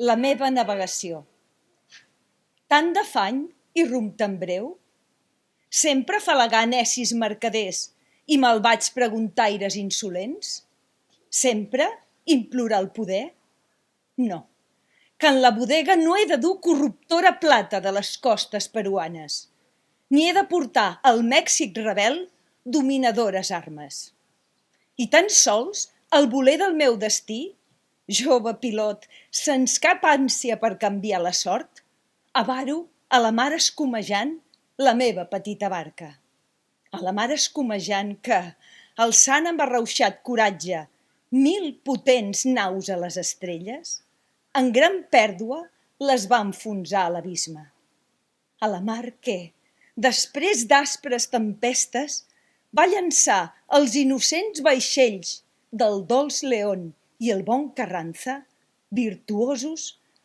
La meva navegació. Tant d'afany i rumb tan breu? Sempre afalagar necis mercaders i malvats preguntaires insolents? Sempre implorar el poder? No, que en la bodega no he de dur corruptora plata de les costes peruanes, ni he de portar al Mèxic rebel dominadores armes. I tan sols el voler del meu destí, jove pilot, sens cap ànsia per canviar la sort, avaro a la mar escumejant la meva petita barca. A la mar escumejant que, alçant amb arrauxat coratge 1000 potents naus a les estrelles, en gran pèrdua les va enfonsar a l'abisme. A la mar que, després d'aspres tempestes, va llançar els innocents vaixells del dolç León i el bon Carranza, virtuosos,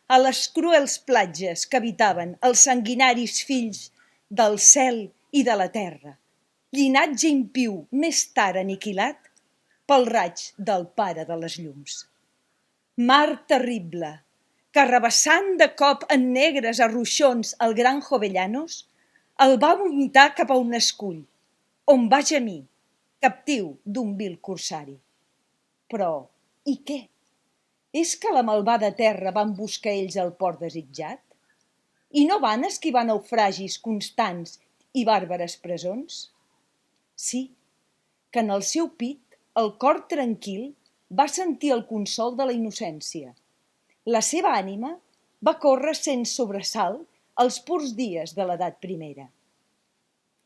a les cruels platges que habitaven els sanguinaris fills del cel i de la terra, llinatge impiu més tard aniquilat pel raig del pare de les llums. Mar terrible, que arrabassant de cop en negres arruixons el gran Jovellanos, el va vomitar cap a un escull, on va gemir, captiu d'un vil corsari. Però, i què? És que la malvada terra van buscar ells el port desitjat? I no van esquivar naufragis constants i bàrbares presons? Sí, que en el seu pit el cor tranquil va sentir el consol de la innocència. La seva ànima va córrer sense sobresalt els purs dies de l'edat primera.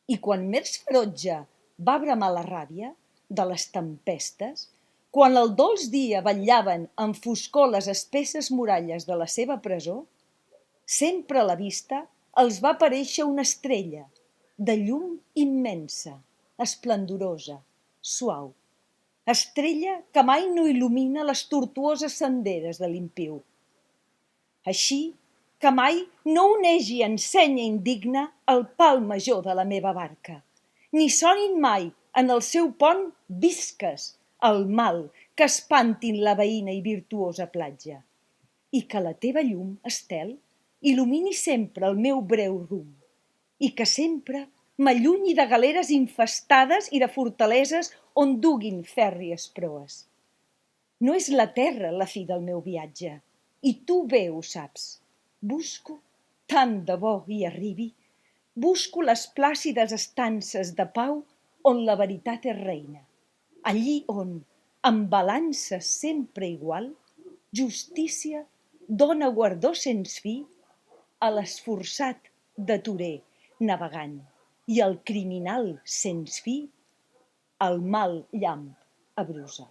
I quan més ferotge va bramar la ràbia de les tempestes, quan el dolç dia vetllaven en foscor les espesses muralles de la seva presó, sempre a la vista els va aparèixer una estrella de llum immensa, esplendorosa, suau. Estrella que mai no il·lumina les tortuoses senderes de l'impíu. Així que mai no onegi en senya indigna el pal major de la meva barca, ni sonin mai en el seu pont visques el mal que espantin la veïna i virtuosa platja, i que la teva llum, estel, il·lumini sempre el meu breu rumb, i que sempre m'allunyi de galeres infestades i de fortaleses on duguin fèrries proes. No és la terra la fi del meu viatge, i tu bé ho saps. Busco, tant de bo hi arribi, busco les plàcides estances de pau on la veritat és reina, allí on, amb balança sempre igual, justícia dona guardó sens fi a l'esforçat deturer navegant i al criminal sens fi al mal llamp abrusa.